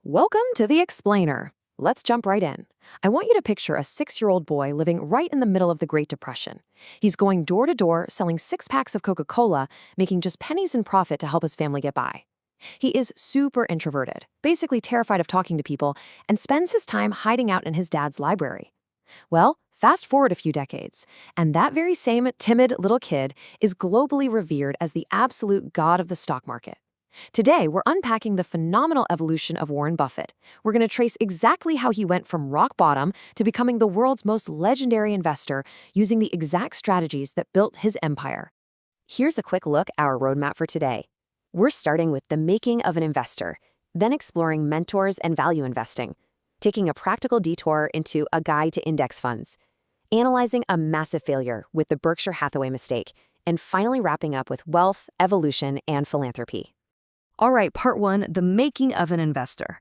Welcome to The Explainer. Let's jump right in. I want you to picture a 6-year-old boy living right in the middle of the Great Depression. He's going door to door selling 6 packs of Coca-Cola, making just pennies in profit to help his family get by. He is super introverted, basically terrified of talking to people, and spends his time hiding out in his dad's library. Well, fast forward a few decades, and that very same timid little kid is globally revered as the absolute god of the stock market. Today, we're unpacking the phenomenal evolution of Warren Buffett. We're going to trace exactly how he went from rock bottom to becoming the world's most legendary investor using the exact strategies that built his empire. Here's a quick look at our roadmap for today. We're starting with the making of an investor, then exploring mentors and value investing, taking a practical detour into a guide to index funds, analyzing a massive failure with the Berkshire Hathaway mistake, and finally wrapping up with wealth, evolution, and philanthropy. All right, part one, the making of an investor.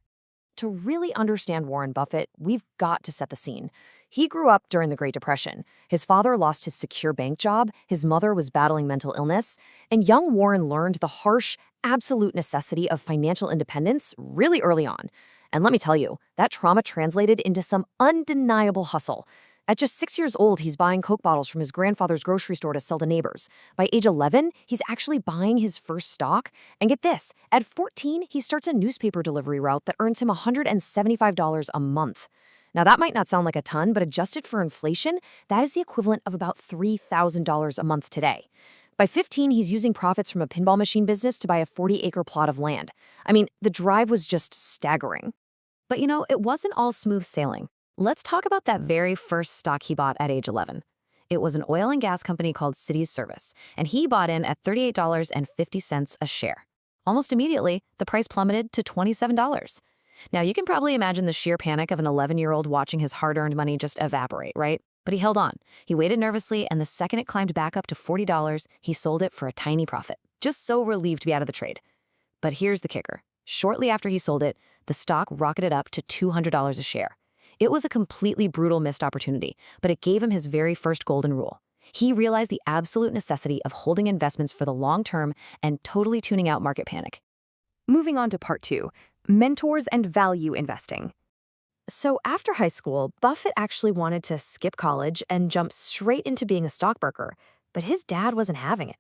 To really understand Warren Buffett, we've got to set the scene. He grew up during the Great Depression. His father lost his secure bank job, his mother was battling mental illness, and young Warren learned the harsh, absolute necessity of financial independence really early on. And let me tell you, that trauma translated into some undeniable hustle. At just 6 years old, he's buying Coke bottles from his grandfather's grocery store to sell to neighbors. By age 11, he's actually buying his first stock. And get this, at 14, he starts a newspaper delivery route that earns him $175 a month. Now, that might not sound like a ton, but adjusted for inflation, that is the equivalent of about $3,000 a month today. By 15, he's using profits from a pinball machine business to buy a 40-acre plot of land. I mean, the drive was just staggering. But it wasn't all smooth sailing. Let's talk about that very first stock he bought at age 11. It was an oil and gas company called Cities Service, and he bought in at $38.50 a share. Almost immediately, the price plummeted to $27. Now, you can probably imagine the sheer panic of an 11-year-old watching his hard-earned money just evaporate, right? But he held on. He waited nervously, and the second it climbed back up to $40, he sold it for a tiny profit, just so relieved to be out of the trade. But here's the kicker. Shortly after he sold it, the stock rocketed up to $200 a share. It was a completely brutal missed opportunity, but it gave him his very first golden rule. He realized the absolute necessity of holding investments for the long term and totally tuning out market panic. Moving on to part two, mentors and value investing. So after high school, Buffett actually wanted to skip college and jump straight into being a stockbroker, but his dad wasn't having it.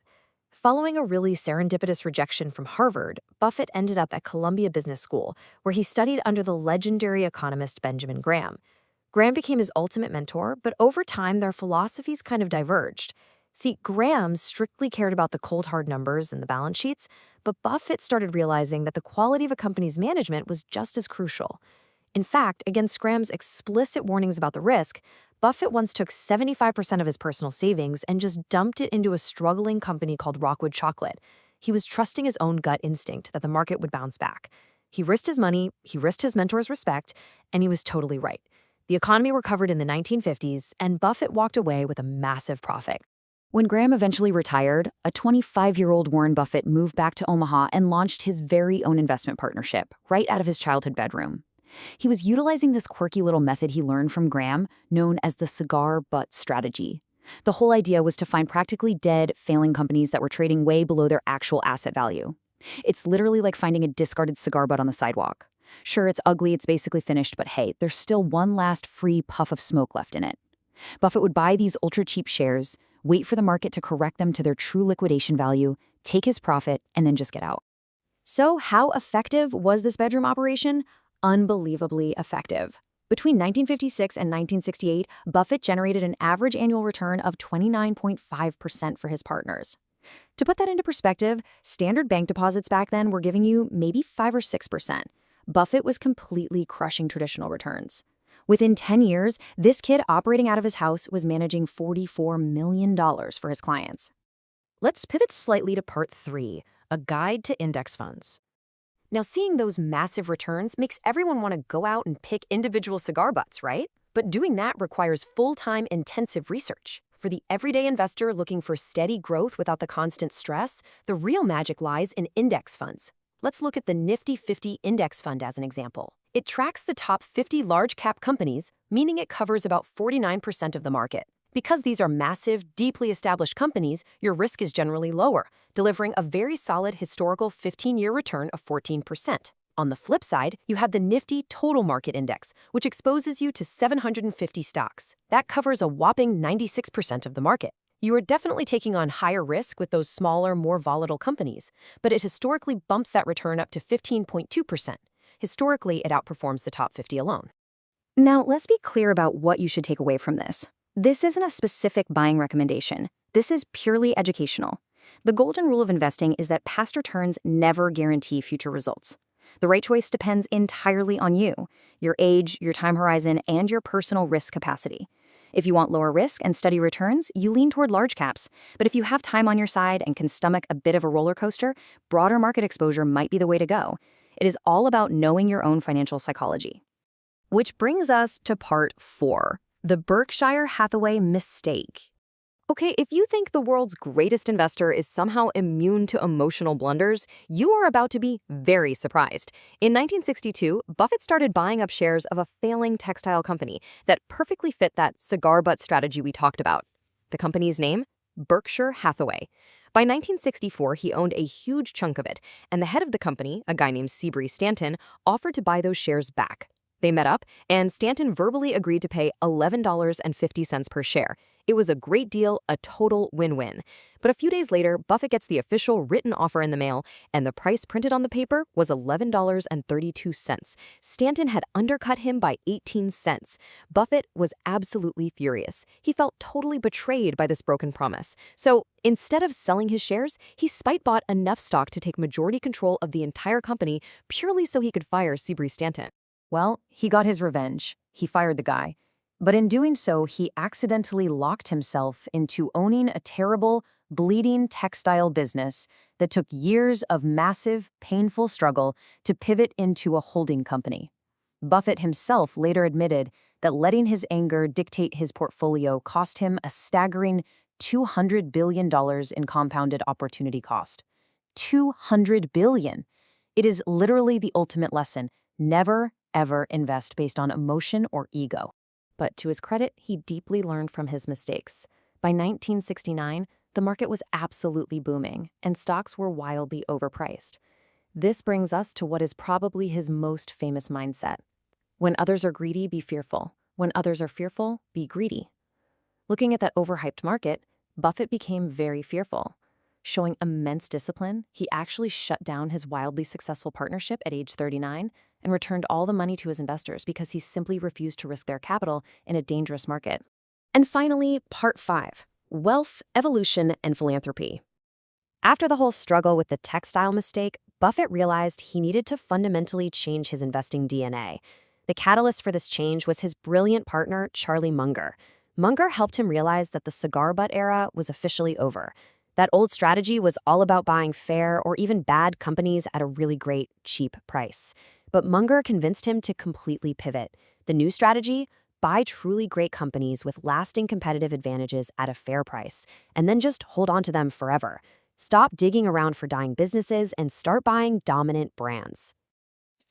Following a really serendipitous rejection from Harvard, Buffett ended up at Columbia Business School, where he studied under the legendary economist Benjamin Graham. Graham became his ultimate mentor, but over time their philosophies kind of diverged. See, Graham strictly cared about the cold hard numbers and the balance sheets, but Buffett started realizing that the quality of a company's management was just as crucial. In fact, against Graham's explicit warnings about the risk, Buffett once took 75% of his personal savings and just dumped it into a struggling company called Rockwood Chocolate. He was trusting his own gut instinct that the market would bounce back. He risked his money, he risked his mentor's respect, and he was totally right. The economy recovered in the 1950s, and Buffett walked away with a massive profit. When Graham eventually retired, a 25-year-old Warren Buffett moved back to Omaha and launched his very own investment partnership right out of his childhood bedroom. He was utilizing this quirky little method he learned from Graham, known as the cigar butt strategy. The whole idea was to find practically dead, failing companies that were trading way below their actual asset value. It's literally like finding a discarded cigar butt on the sidewalk. Sure, it's ugly, it's basically finished, but hey, there's still one last free puff of smoke left in it. Buffett would buy these ultra-cheap shares, wait for the market to correct them to their true liquidation value, take his profit, and then just get out. So how effective was this bedroom operation? Unbelievably effective. Between 1956 and 1968, Buffett generated an average annual return of 29.5% for his partners. To put that into perspective, standard bank deposits back then were giving you maybe 5 or 6%. Buffett was completely crushing traditional returns. Within 10 years, this kid operating out of his house was managing $44 million for his clients. Let's pivot slightly to part three, a guide to index funds. Now, seeing those massive returns makes everyone want to go out and pick individual cigar butts, right? But doing that requires full-time intensive research. For the everyday investor looking for steady growth without the constant stress, the real magic lies in index funds. Let's look at the Nifty 50 Index Fund as an example. It tracks the top 50 large-cap companies, meaning it covers about 49% of the market. Because these are massive, deeply established companies, your risk is generally lower, delivering a very solid historical 15-year return of 14%. On the flip side, you have the nifty Total Market Index, which exposes you to 750 stocks. That covers a whopping 96% of the market. You are definitely taking on higher risk with those smaller, more volatile companies, but it historically bumps that return up to 15.2%. Historically, it outperforms the top 50 alone. Now, let's be clear about what you should take away from this. This isn't a specific buying recommendation. This is purely educational. The golden rule of investing is that past returns never guarantee future results. The right choice depends entirely on you, your age, your time horizon, and your personal risk capacity. If you want lower risk and steady returns, you lean toward large caps. But if you have time on your side and can stomach a bit of a roller coaster, broader market exposure might be the way to go. It is all about knowing your own financial psychology. Which brings us to part 4, the Berkshire Hathaway mistake. Okay, if you think the world's greatest investor is somehow immune to emotional blunders, you are about to be very surprised. In 1962, Buffett started buying up shares of a failing textile company that perfectly fit that cigar butt strategy we talked about. The company's name? Berkshire Hathaway. By 1964, he owned a huge chunk of it, and the head of the company, a guy named Seabury Stanton, offered to buy those shares back. They met up, and Stanton verbally agreed to pay $11.50 per share. It was a great deal, a total win-win. But a few days later, Buffett gets the official written offer in the mail, and the price printed on the paper was $11.32. Stanton had undercut him by 18 cents. Buffett was absolutely furious. He felt totally betrayed by this broken promise. So instead of selling his shares, he spite-bought enough stock to take majority control of the entire company purely so he could fire Seabury Stanton. Well, he got his revenge. He fired the guy. But in doing so, he accidentally locked himself into owning a terrible, bleeding textile business that took years of massive, painful struggle to pivot into a holding company. Buffett himself later admitted that letting his anger dictate his portfolio cost him a staggering $200 billion in compounded opportunity cost. $200 billion. It is literally the ultimate lesson. Never, ever invest based on emotion or ego. But to his credit, he deeply learned from his mistakes. By 1969, the market was absolutely booming, and stocks were wildly overpriced. This brings us to what is probably his most famous mindset. When others are greedy, be fearful. When others are fearful, be greedy. Looking at that overhyped market, Buffett became very fearful. Showing immense discipline, he actually shut down his wildly successful partnership at age 39 and returned all the money to his investors because he simply refused to risk their capital in a dangerous market. And finally, part 5, wealth, evolution, and philanthropy. After the whole struggle with the textile mistake, Buffett realized he needed to fundamentally change his investing DNA. The catalyst for this change was his brilliant partner, Charlie Munger. Munger helped him realize that the cigar butt era was officially over. That old strategy was all about buying fair or even bad companies at a really great, cheap price. But Munger convinced him to completely pivot. The new strategy? Buy truly great companies with lasting competitive advantages at a fair price, and then just hold on to them forever. Stop digging around for dying businesses and start buying dominant brands.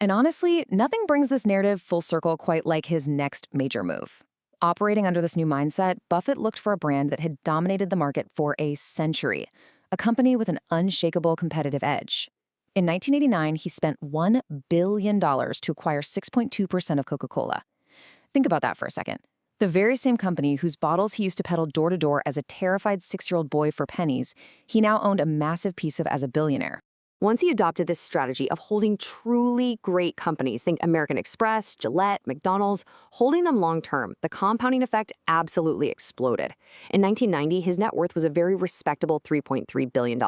And honestly, nothing brings this narrative full circle quite like his next major move. Operating under this new mindset, Buffett looked for a brand that had dominated the market for a century, a company with an unshakable competitive edge. In 1989, he spent $1 billion to acquire 6.2% of Coca-Cola. Think about that for a second. The very same company whose bottles he used to peddle door to door as a terrified 6-year-old boy for pennies, he now owned a massive piece of as a billionaire. Once he adopted this strategy of holding truly great companies, think American Express, Gillette, McDonald's, holding them long-term, the compounding effect absolutely exploded. In 1990, his net worth was a very respectable $3.3 billion.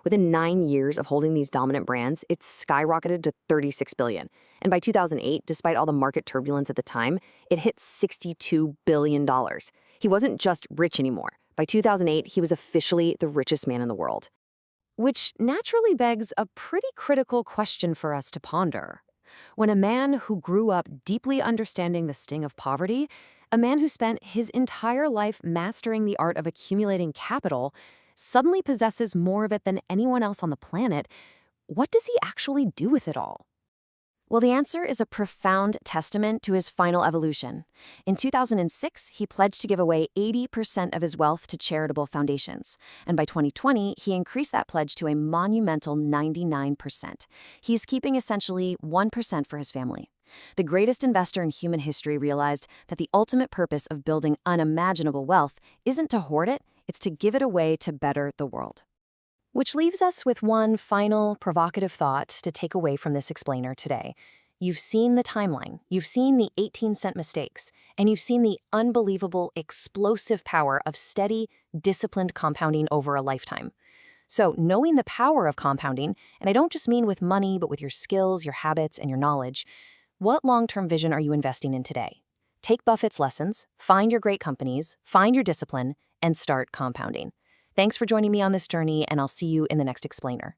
Within 9 years of holding these dominant brands, it skyrocketed to $36 billion. And by 2008, despite all the market turbulence at the time, it hit $62 billion. He wasn't just rich anymore. By 2008, he was officially the richest man in the world. Which naturally begs a pretty critical question for us to ponder. When a man who grew up deeply understanding the sting of poverty, a man who spent his entire life mastering the art of accumulating capital, suddenly possesses more of it than anyone else on the planet, what does he actually do with it all? Well, the answer is a profound testament to his final evolution. In 2006, he pledged to give away 80% of his wealth to charitable foundations. And by 2020, he increased that pledge to a monumental 99%. He's keeping essentially 1% for his family. The greatest investor in human history realized that the ultimate purpose of building unimaginable wealth isn't to hoard it, it's to give it away to better the world. Which leaves us with one final provocative thought to take away from this explainer today. You've seen the timeline, you've seen the 18-cent mistakes, and you've seen the unbelievable, explosive power of steady, disciplined compounding over a lifetime. So, knowing the power of compounding, and I don't just mean with money, but with your skills, your habits, and your knowledge, what long-term vision are you investing in today? Take Buffett's lessons, find your great companies, find your discipline, and start compounding. Thanks for joining me on this journey, and I'll see you in the next explainer.